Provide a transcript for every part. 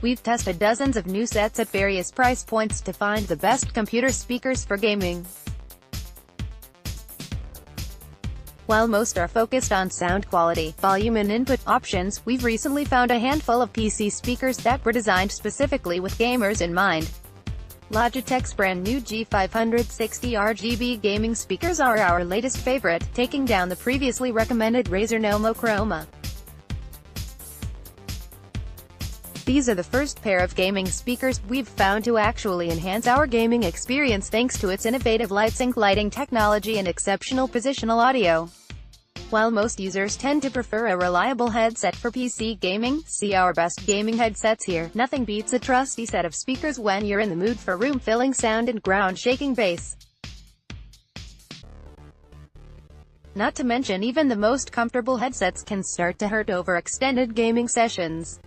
we've tested dozens of new sets at various price points to find the best computer speakers for gaming. While most are focused on sound quality, volume and input options, we've recently found a handful of PC speakers that were designed specifically with gamers in mind. Logitech's brand new G560 RGB gaming speakers are our latest favorite, taking down the previously recommended Razer Nommo Chroma. These are the first pair of gaming speakers we've found to actually enhance our gaming experience thanks to its innovative LightSync lighting technology and exceptional positional audio. While most users tend to prefer a reliable headset for PC gaming, see our best gaming headsets here. Nothing beats a trusty set of speakers when you're in the mood for room-filling sound and ground-shaking bass. Not to mention, even the most comfortable headsets can start to hurt over extended gaming sessions.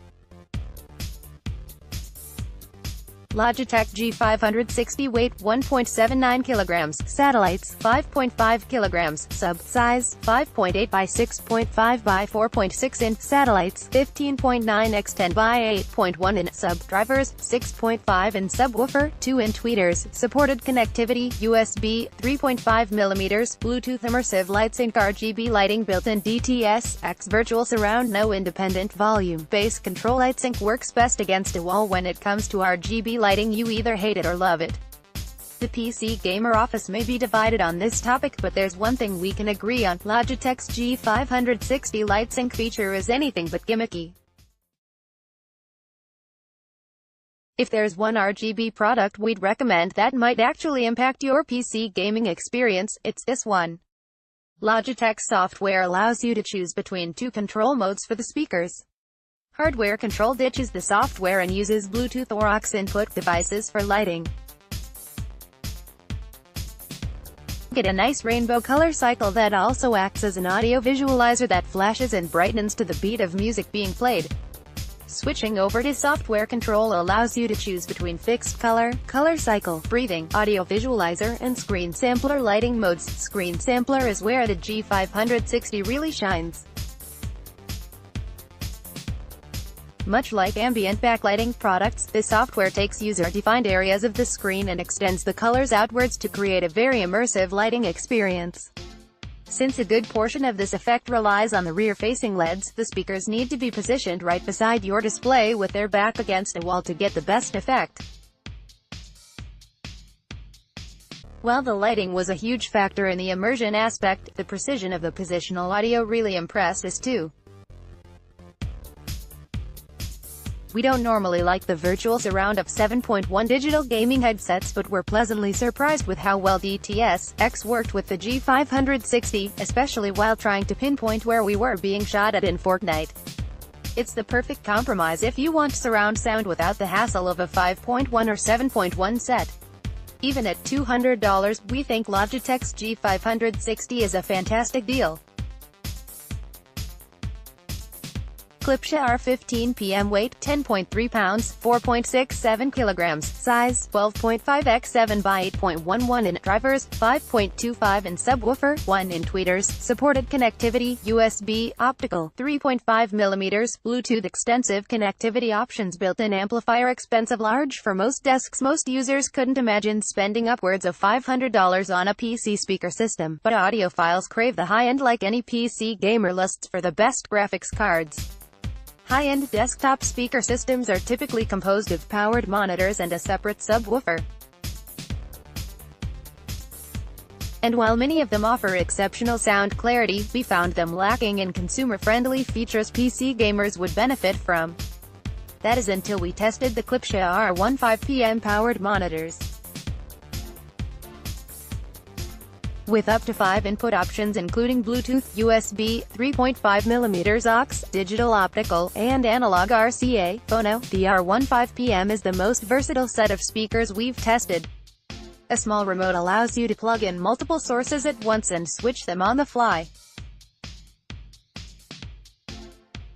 Logitech G560 weight 1.79 kilograms, satellites 5.5 kilograms, sub size 5.8 by 6.5 by 4.6 in, satellites 15.9 x 10 by 8.1 in, sub drivers 6.5 in, subwoofer 2 in, tweeters, supported connectivity, USB 3.5 mm, Bluetooth immersive LightSync RGB lighting, built-in DTS, X virtual surround, no independent volume, bass control. LightSync works best against a wall when it comes to RGB lighting. You either hate it or love it. The PC gamer office may be divided on this topic, but there's one thing we can agree on: Logitech's G560 LightSync feature is anything but gimmicky. If there's one RGB product we'd recommend that might actually impact your PC gaming experience, it's this one. Logitech software allows you to choose between two control modes for the speakers. Hardware control ditches the software and uses Bluetooth or aux input devices for lighting. Get a nice rainbow color cycle that also acts as an audio visualizer that flashes and brightens to the beat of music being played. Switching over to software control allows you to choose between fixed color, color cycle, breathing, audio visualizer, and screen sampler lighting modes. Screen sampler is where the G560 really shines. Much like ambient backlighting products, this software takes user-defined areas of the screen and extends the colors outwards to create a very immersive lighting experience. Since a good portion of this effect relies on the rear-facing LEDs, the speakers need to be positioned right beside your display with their back against a wall to get the best effect. While the lighting was a huge factor in the immersion aspect, the precision of the positional audio really impressed us too. We don't normally like the virtual surround of 7.1 digital gaming headsets, but were pleasantly surprised with how well DTS X worked with the G560, especially while trying to pinpoint where we were being shot at in Fortnite. It's the perfect compromise if you want surround sound without the hassle of a 5.1 or 7.1 set. Even at $200, we think Logitech's G560 is a fantastic deal. Klipsche R15 PM weight 10.3 pounds, 4.67 kilograms, size 12.5 x 7 by 8.11 in, drivers 5.25 in, subwoofer 1 in, tweeters, supported connectivity, USB, optical 3.5 mm, Bluetooth, extensive connectivity options, built-in amplifier, expensive, large for most desks. Most users couldn't imagine spending upwards of $500 on a PC speaker system, but audiophiles crave the high-end like any PC gamer lusts for the best graphics cards. High-end desktop speaker systems are typically composed of powered monitors and a separate subwoofer. And while many of them offer exceptional sound clarity, we found them lacking in consumer-friendly features PC gamers would benefit from. That is until we tested the Klipsche R15 PM powered monitors. With up to 5 input options including Bluetooth, USB, 3.5 mm aux, digital optical, and analog RCA, phono, the R15 PM is the most versatile set of speakers we've tested. A small remote allows you to plug in multiple sources at once and switch them on the fly.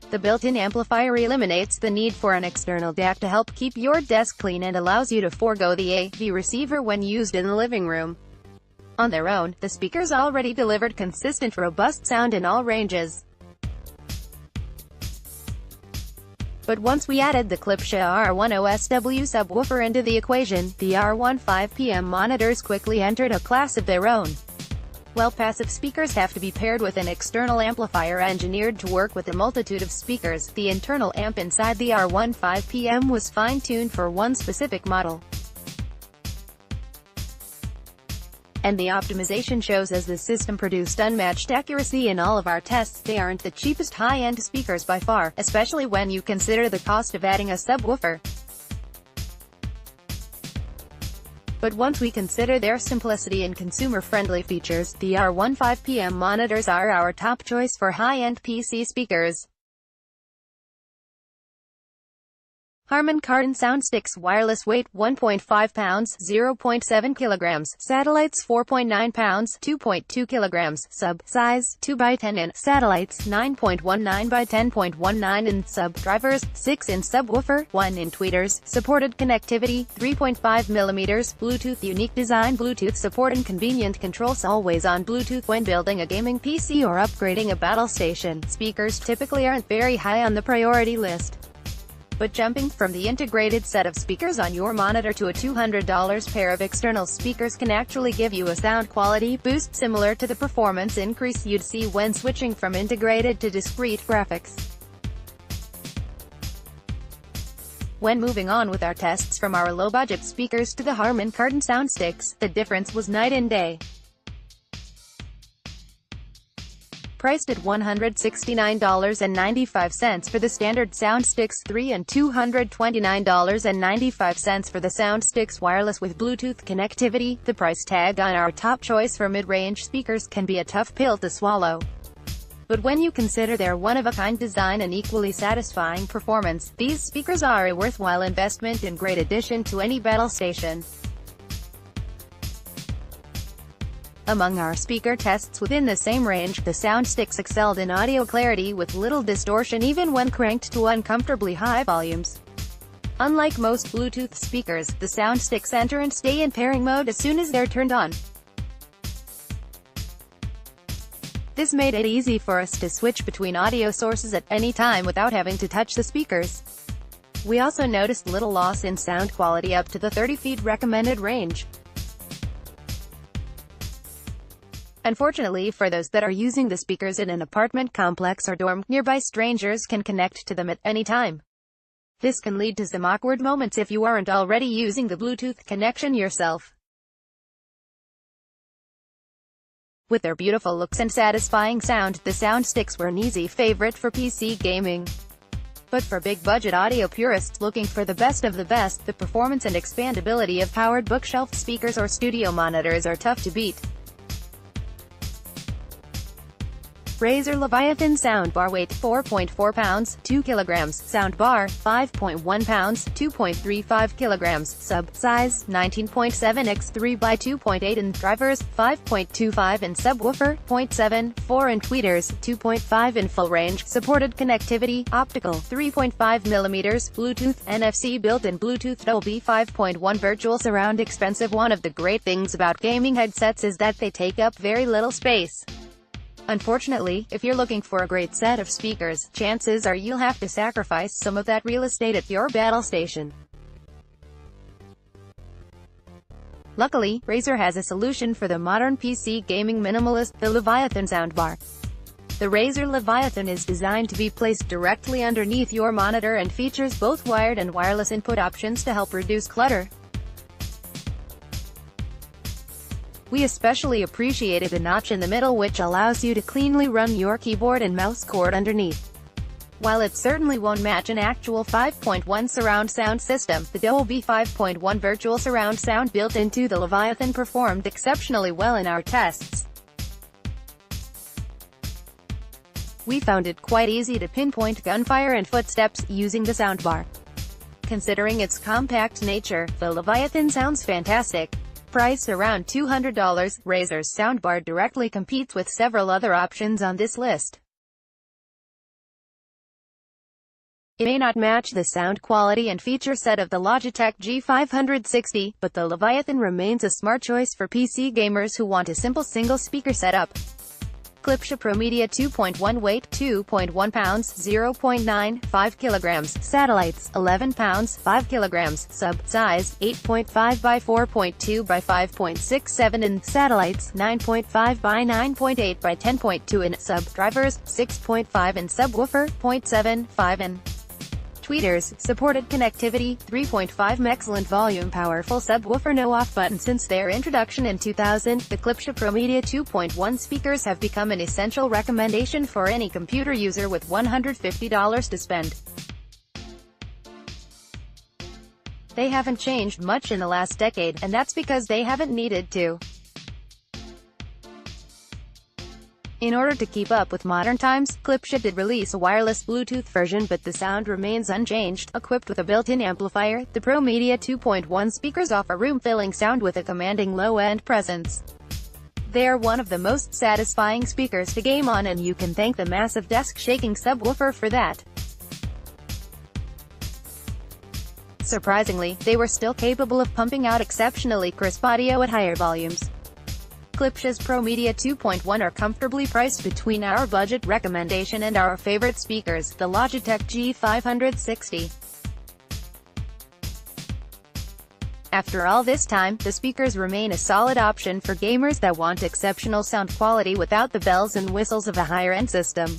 The built-in amplifier eliminates the need for an external DAC to help keep your desk clean and allows you to forego the AV receiver when used in the living room. On their own, the speakers already delivered consistent, robust sound in all ranges. But once we added the Klipscha R1OSW subwoofer into the equation, the R15PM monitors quickly entered a class of their own. While passive speakers have to be paired with an external amplifier engineered to work with a multitude of speakers, the internal amp inside the R15PM was fine-tuned for one specific model. And the optimization shows as the system produced unmatched accuracy in all of our tests. They aren't the cheapest high-end speakers by far, especially when you consider the cost of adding a subwoofer. But once we consider their simplicity and consumer-friendly features, the R15PM monitors are our top choice for high-end PC speakers. Harman Kardon Sound Sticks wireless weight 1.5 pounds 0.7 kilograms, satellites 4.9 pounds 2.2 kilograms, sub size 2 by 10 in, satellites 9.19 by 10.19 in, sub drivers 6 in, subwoofer 1 in, tweeters, supported connectivity 3.5 millimeters, Bluetooth unique design, Bluetooth support and convenient controls, always on Bluetooth when building a gaming PC or upgrading a battle station. Speakers typically aren't very high on the priority list. But jumping from the integrated set of speakers on your monitor to a $200 pair of external speakers can actually give you a sound quality boost similar to the performance increase you'd see when switching from integrated to discrete graphics. When moving on with our tests from our low-budget speakers to the Harman Kardon Sound Sticks, the difference was night and day. Priced at $169.95 for the standard Sound Sticks 3 and $229.95 for the Sound Sticks wireless with Bluetooth connectivity, the price tag on our top choice for mid-range speakers can be a tough pill to swallow. But when you consider their one-of-a-kind design and equally satisfying performance, these speakers are a worthwhile investment and great addition to any battle station. Among our speaker tests within the same range, the Sound Sticks excelled in audio clarity with little distortion even when cranked to uncomfortably high volumes. Unlike most Bluetooth speakers, the Sound Sticks enter and stay in pairing mode as soon as they're turned on. This made it easy for us to switch between audio sources at any time without having to touch the speakers. We also noticed little loss in sound quality up to the 30 feet recommended range. Unfortunately for those that are using the speakers in an apartment complex or dorm, nearby strangers can connect to them at any time. This can lead to some awkward moments if you aren't already using the Bluetooth connection yourself. With their beautiful looks and satisfying sound, the Sound Sticks were an easy favorite for PC gaming. But for big-budget audio purists looking for the best of the best, the performance and expandability of powered bookshelf speakers or studio monitors are tough to beat. Razer Leviathan Soundbar weight 4.4 pounds 2 kilograms, Soundbar 5.1 pounds 2.35 kilograms, sub size 19.7 x 3 by 2.8 in, drivers 5.25 in, subwoofer 0.74 in, tweeters 2.5 in, full range, supported connectivity, optical 3.5 millimeters, Bluetooth, NFC built-in, Bluetooth Dolby 5.1 virtual surround. Expensive. One of the great things about gaming headsets is that they take up very little space. Unfortunately, if you're looking for a great set of speakers, chances are you'll have to sacrifice some of that real estate at your battle station. Luckily, Razer has a solution for the modern PC gaming minimalist, the Leviathan Soundbar. The Razer Leviathan is designed to be placed directly underneath your monitor and features both wired and wireless input options to help reduce clutter. We especially appreciated the notch in the middle, which allows you to cleanly run your keyboard and mouse cord underneath. While it certainly won't match an actual 5.1 surround sound system, the Dolby 5.1 virtual surround sound built into the Leviathan performed exceptionally well in our tests. We found it quite easy to pinpoint gunfire and footsteps using the soundbar. Considering its compact nature, the Leviathan sounds fantastic. Priced around $200, Razer's soundbar directly competes with several other options on this list. It may not match the sound quality and feature set of the Logitech G560, but the Leviathan remains a smart choice for PC gamers who want a simple single-speaker setup. Klipscha Pro Media 2.1 weight 2.1 pounds 0.95 kilograms, satellites 11 pounds 5 kilograms, sub size 8.5 by 4.2 by 5.67 in, satellites 9.5 by 9.8 by 10.2 in, sub drivers 6.5 in, subwoofer 0.75 in. Tweeters, supported connectivity, 3.5 excellent volume, powerful subwoofer, no off button. Since their introduction in 2000, the Klipscha Pro Media 2.1 speakers have become an essential recommendation for any computer user with $150 to spend. They haven't changed much in the last decade, and that's because they haven't needed to. In order to keep up with modern times, Klipscha did release a wireless Bluetooth version, but the sound remains unchanged. Equipped with a built-in amplifier, the Pro Media 2.1 speakers offer room-filling sound with a commanding low-end presence. They're one of the most satisfying speakers to game on, and you can thank the massive desk-shaking subwoofer for that. Surprisingly, they were still capable of pumping out exceptionally crisp audio at higher volumes. Klipscha's Pro Media 2.1 are comfortably priced between our budget recommendation and our favorite speakers, the Logitech G560. After all this time, the speakers remain a solid option for gamers that want exceptional sound quality without the bells and whistles of a higher-end system.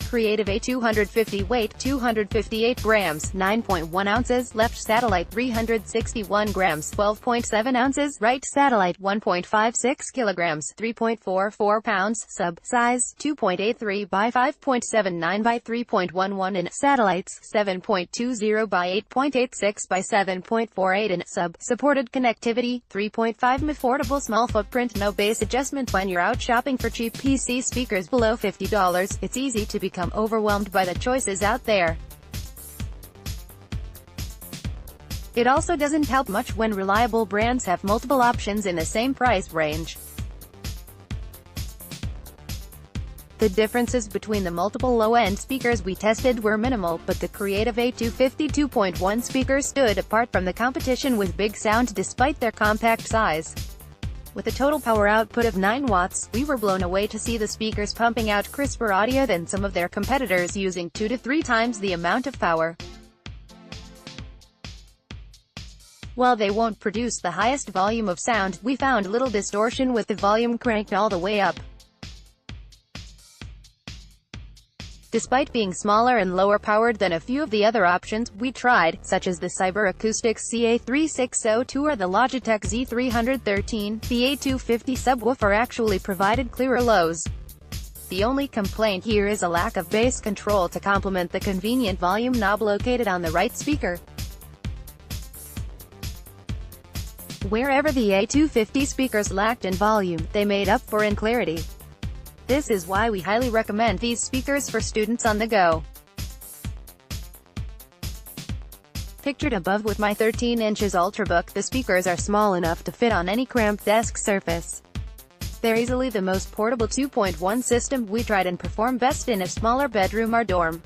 Creative A 250 weight 258 grams 9.1 ounces, left satellite 361 grams 12.7 ounces, right satellite 1.56 kilograms 3.44 pounds, sub size 2.83 by 5.79 by 3.11 in, satellites 7.20 by 8.86 by 7.48 in, sub supported connectivity 3.5 affordable, small footprint, no bass adjustment. When you're out shopping for cheap PC speakers below $50, it's easy to become overwhelmed by the choices out there. It also doesn't help much when reliable brands have multiple options in the same price range. The differences between the multiple low-end speakers we tested were minimal, but the Creative A250 2.1 speakers stood apart from the competition with big sound despite their compact size. With a total power output of 9 watts, we were blown away to see the speakers pumping out crisper audio than some of their competitors using 2 to 3 times the amount of power. While they won't produce the highest volume of sound, we found little distortion with the volume cranked all the way up. Despite being smaller and lower powered than a few of the other options we tried, such as the Cyber Acoustics CA3602 or the Logitech Z313, the A250 subwoofer actually provided clearer lows. The only complaint here is a lack of bass control to complement the convenient volume knob located on the right speaker. Wherever the A250 speakers lacked in volume, they made up for in clarity. This is why we highly recommend these speakers for students on the go. Pictured above with my 13 inches Ultrabook, the speakers are small enough to fit on any cramped desk surface. They're easily the most portable 2.1 system we tried and perform best in a smaller bedroom or dorm.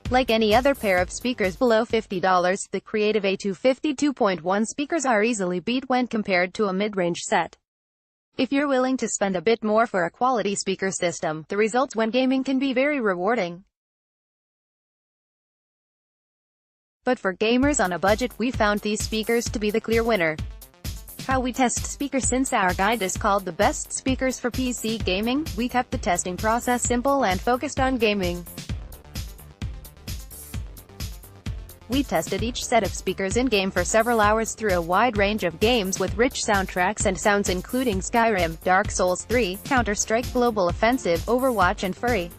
Like any other pair of speakers below $50, the Creative A250 2.1 speakers are easily beat when compared to a mid-range set. If you're willing to spend a bit more for a quality speaker system, the results when gaming can be very rewarding. But for gamers on a budget, we found these speakers to be the clear winner. How we test speakers. Since our guide is called the best speakers for PC gaming, we kept the testing process simple and focused on gaming. We tested each set of speakers in-game for several hours through a wide range of games with rich soundtracks and sounds including Skyrim, Dark Souls 3, Counter-Strike Global Offensive, Overwatch and Furry.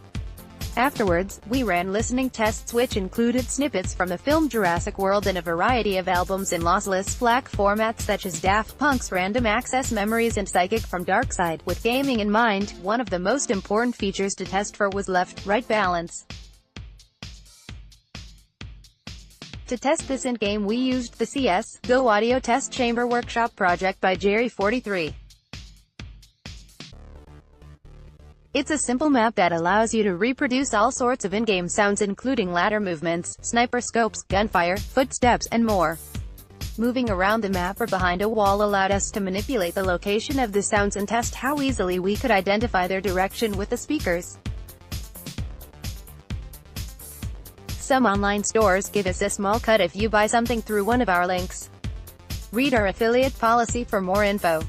Afterwards, we ran listening tests which included snippets from the film Jurassic World and a variety of albums in lossless FLAC formats such as Daft Punk's Random Access Memories and Psychic from Darkside. With gaming in mind, one of the most important features to test for was left-right balance. To test this in-game we used the CS:GO Audio Test Chamber Workshop project by Jerry43. It's a simple map that allows you to reproduce all sorts of in-game sounds including ladder movements, sniper scopes, gunfire, footsteps, and more. Moving around the map or behind a wall allowed us to manipulate the location of the sounds and test how easily we could identify their direction with the speakers. Some online stores give us a small cut if you buy something through one of our links. Read our affiliate policy for more info.